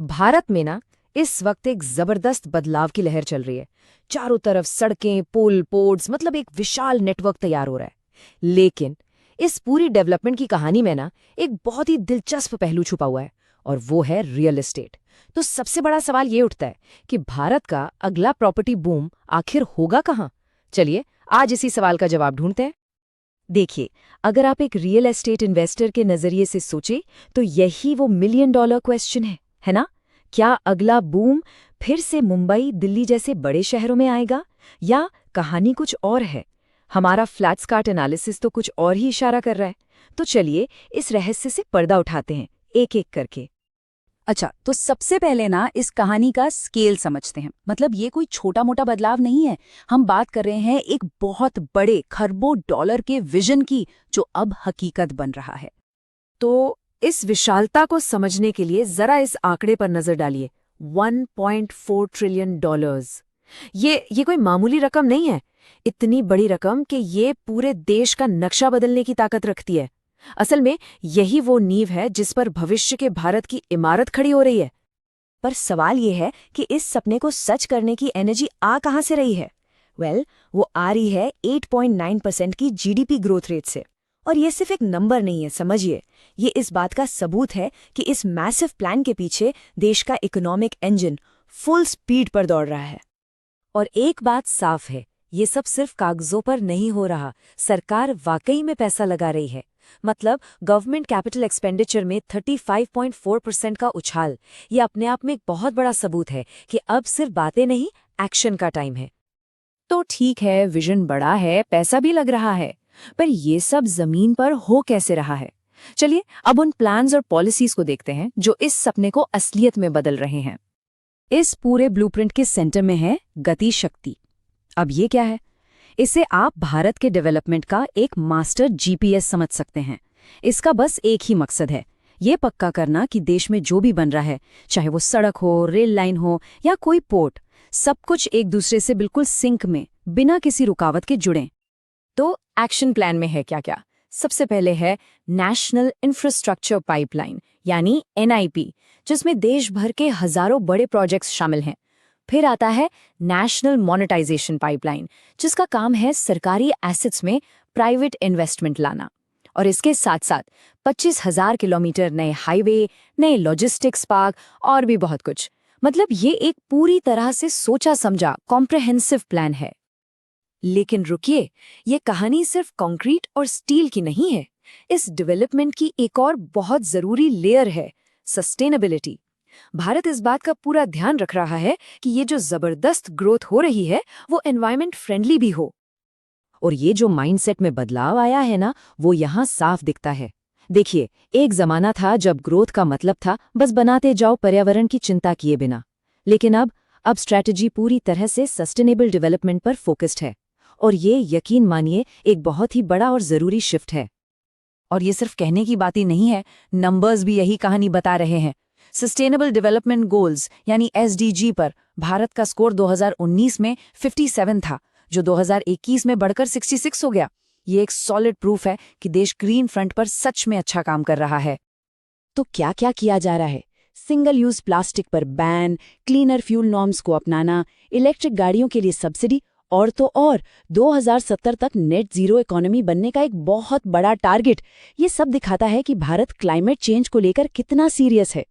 भारत में ना इस वक्त एक जबरदस्त बदलाव की लहर चल रही है। चारों तरफ सड़कें, पुल, पोर्ट्स, मतलब एक विशाल नेटवर्क तैयार हो रहा है। लेकिन इस पूरी डेवलपमेंट की कहानी में ना एक बहुत ही दिलचस्प पहलू छुपा हुआ है, और वो है रियल एस्टेट। तो सबसे बड़ा सवाल ये उठता है कि भारत का अगला प्रॉपर्टी बूम आखिर होगा कहाँ? चलिए आज इसी सवाल का जवाब ढूंढते हैं। देखिए, अगर आप एक रियल एस्टेट इन्वेस्टर के नजरिए से सोचें तो यही वो मिलियन डॉलर क्वेश्चन है ना? क्या अगला बूम फिर से मुंबई, दिल्ली जैसे बड़े शहरों में आएगा, या कहानी कुछ और है? हमारा फ्लैट स्कार्ट एनालिसिस तो कुछ और ही इशारा कर रहा है। तो चलिए इस रहस्य से पर्दा उठाते हैं, एक एक करके। अच्छा, तो सबसे पहले ना इस कहानी का स्केल समझते हैं। मतलब ये कोई छोटा मोटा बदलाव नहीं है। हम बात कर रहे हैं एक बहुत बड़े खरबों डॉलर के विजन की, जो अब हकीकत बन रहा है। तो इस विशालता को समझने के लिए जरा इस आंकड़े पर नजर डालिए। 1.4 ट्रिलियन डॉलर्स। ये कोई मामूली रकम नहीं है। इतनी बड़ी रकम कि ये पूरे देश का नक्शा बदलने की ताकत रखती है। असल में यही वो नींव है जिस पर भविष्य के भारत की इमारत खड़ी हो रही है। पर सवाल ये है कि इस सपने को सच करने की एनर्जी आ कहाँ से रही है? वो आ रही है 8.9% की जीडीपी ग्रोथ रेट से। और ये सिर्फ एक नंबर नहीं है, समझिए। ये इस बात का सबूत है कि इस मैसिव प्लान के पीछे देश का इकोनॉमिक इंजन फुल स्पीड पर दौड़ रहा है। और एक बात साफ है, ये सब सिर्फ कागजों पर नहीं हो रहा। सरकार वाकई में पैसा लगा रही है। मतलब गवर्नमेंट कैपिटल एक्सपेंडिचर में 35.4% का उछाल, ये अपने आप में एक बहुत बड़ा सबूत है कि अब सिर्फ बातें नहीं, एक्शन का टाइम है। तो ठीक है, विजन बड़ा है, पैसा भी लग रहा है, पर ये सब जमीन पर हो कैसे रहा है? चलिए अब उन प्लान्स और पॉलिसीज को देखते हैं जो इस सपने को असलियत में बदल रहे हैं। इस पूरे ब्लूप्रिंट के सेंटर में है गति शक्ति। अब ये क्या है? इसे आप भारत के डेवलपमेंट का एक मास्टर जीपीएस समझ सकते हैं। इसका बस एक ही मकसद है, ये पक्का करना कि देश में जो भी बन रहा है, चाहे वो सड़क हो, रेल लाइन हो या कोई पोर्ट, सब कुछ एक दूसरे से बिल्कुल सिंक में, बिना किसी रुकावट के जुड़ें। तो एक्शन प्लान में है क्या क्या? सबसे पहले है नेशनल इंफ्रास्ट्रक्चर पाइपलाइन, यानी एनआईपी, जिसमें देश भर के हजारों बड़े प्रोजेक्ट्स शामिल हैं। फिर आता है नेशनल मोनेटाइजेशन पाइपलाइन, जिसका काम है सरकारी एसेट्स में प्राइवेट इन्वेस्टमेंट लाना। और इसके साथ साथ 25,000 किलोमीटर नए हाईवे, नए लॉजिस्टिक्स पार्क और भी बहुत कुछ। मतलब ये एक पूरी तरह से सोचा समझा कॉम्प्रहेंसिव प्लान है। लेकिन रुकिए, ये कहानी सिर्फ कंक्रीट और स्टील की नहीं है। इस डेवलपमेंट की एक और बहुत जरूरी लेयर है, सस्टेनेबिलिटी। भारत इस बात का पूरा ध्यान रख रहा है कि ये जो जबरदस्त ग्रोथ हो रही है वो एनवायरमेंट फ्रेंडली भी हो। और ये जो माइंडसेट में बदलाव आया है ना, वो यहाँ साफ दिखता है। देखिए, एक जमाना था जब ग्रोथ का मतलब था बस बनाते जाओ पर्यावरण की चिंता किए बिना। लेकिन अब स्ट्रैटेजी पूरी तरह से सस्टेनेबल डेवलपमेंट पर फोकस्ड है। और ये यकीन मानिए एक बहुत ही बड़ा और जरूरी शिफ्ट है। और ये सिर्फ कहने की बात ही नहीं है, नंबर्स भी यही कहानी बता रहे हैं। सस्टेनेबल डेवलपमेंट गोल्स यानी एसडीजी पर भारत का स्कोर 2019 में 57 था, जो 2021 में बढ़कर 66 हो गया। ये एक सॉलिड प्रूफ है कि देश ग्रीन फ्रंट पर सच में अच्छा काम कर रहा है। तो क्या क्या किया जा रहा है? सिंगल यूज प्लास्टिक पर बैन, क्लीनर फ्यूल नॉर्म्स को अपनाना, इलेक्ट्रिक गाड़ियों के लिए सब्सिडी, और तो और 2070 तक नेट जीरो इकोनॉमी बनने का एक बहुत बड़ा टारगेट। ये सब दिखाता है कि भारत क्लाइमेट चेंज को लेकर कितना सीरियस है।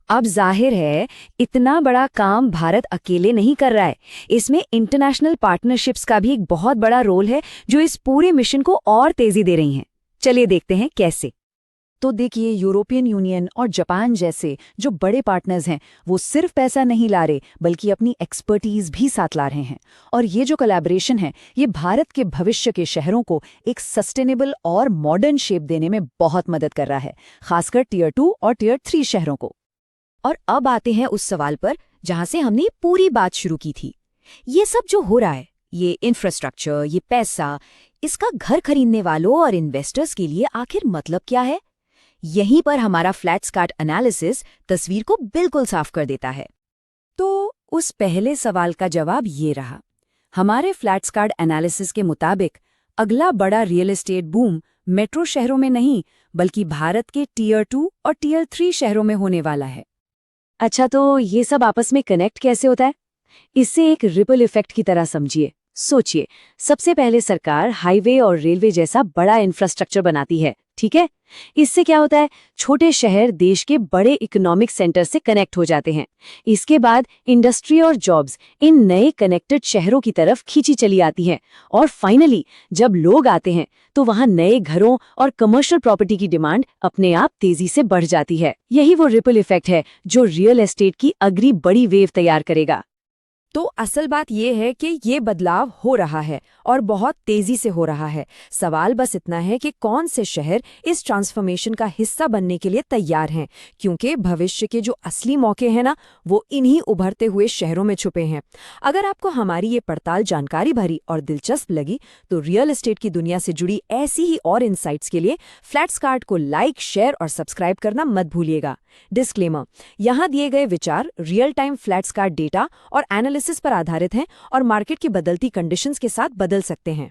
अब जाहिर है इतना बड़ा काम भारत अकेले नहीं कर रहा है। इसमें इंटरनेशनल पार्टनरशिप्स का भी एक बहुत बड़ा रोल है, जो इस पूरे मिशन को और तेजी दे रही हैं। चलिए देखते हैं कैसे। तो देखिए, यूरोपियन यूनियन और जापान जैसे जो बड़े पार्टनर्स हैं, वो सिर्फ पैसा नहीं ला रहे बल्कि अपनी एक्सपर्टीज भी साथ ला रहे हैं। और ये जो कोलैबोरेशन है, ये भारत के भविष्य के शहरों को एक सस्टेनेबल और मॉडर्न शेप देने में बहुत मदद कर रहा है, खासकर टियर 2 और टियर 3 शहरों को। और अब आते हैं उस सवाल पर जहां से हमने पूरी बात शुरू की थी। ये सब जो हो रहा है, ये इंफ्रास्ट्रक्चर, ये पैसा, इसका घर खरीदने वालों और इन्वेस्टर्स के लिए आखिर मतलब क्या है? यहीं पर हमारा फ्लैट स्कार्ट एनालिसिस तस्वीर को बिल्कुल साफ कर देता है। तो उस पहले सवाल का जवाब ये रहा। हमारे फ्लैट स्कार्ट एनालिसिस के मुताबिक अगला बड़ा रियल एस्टेट बूम मेट्रो शहरों में नहीं, बल्कि भारत के टियर 2 और टियर 3 शहरों में होने वाला है। अच्छा, तो ये सब आपस में कनेक्ट कैसे होता है? इससे एक रिपल इफेक्ट की तरह समझिए। सोचिए, सबसे पहले सरकार हाईवे और रेलवे जैसा बड़ा इंफ्रास्ट्रक्चर बनाती है, ठीक है? इससे क्या होता है, छोटे शहर देश के बड़े इकोनॉमिक सेंटर से कनेक्ट हो जाते हैं। इसके बाद इंडस्ट्री और जॉब्स इन नए कनेक्टेड शहरों की तरफ खींची चली आती हैं। और फाइनली जब लोग आते हैं तो वहां नए घरों और कमर्शियल प्रॉपर्टी की डिमांड अपने आप तेजी से बढ़ जाती है। यही वो रिपल इफेक्ट है जो रियल एस्टेट की अगली बड़ी वेव तैयार करेगा। तो असल बात ये है कि ये बदलाव हो रहा है और बहुत तेजी से हो रहा है। सवाल बस इतना है कि कौन से शहर इस ट्रांसफॉर्मेशन का हिस्सा बनने के लिए तैयार हैं, क्योंकि भविष्य के जो असली मौके हैं ना, वो इन्हीं उभरते हुए शहरों में छुपे हैं। अगर आपको हमारी ये पड़ताल जानकारी भरी और दिलचस्प लगी तो रियल एस्टेट की दुनिया से जुड़ी ऐसी ही और इनसाइट्स के लिए फ्लैट्सकार्ट को लाइक, शेयर और सब्सक्राइब करना मत भूलिएगा। डिस्क्लेमर, यहाँ दिए गए विचार रियल टाइम फ्लैट्सकार्ट डेटा और एनालिसिस पर आधारित हैं और मार्केट की बदलती कंडीशंस के साथ बदल सकते हैं।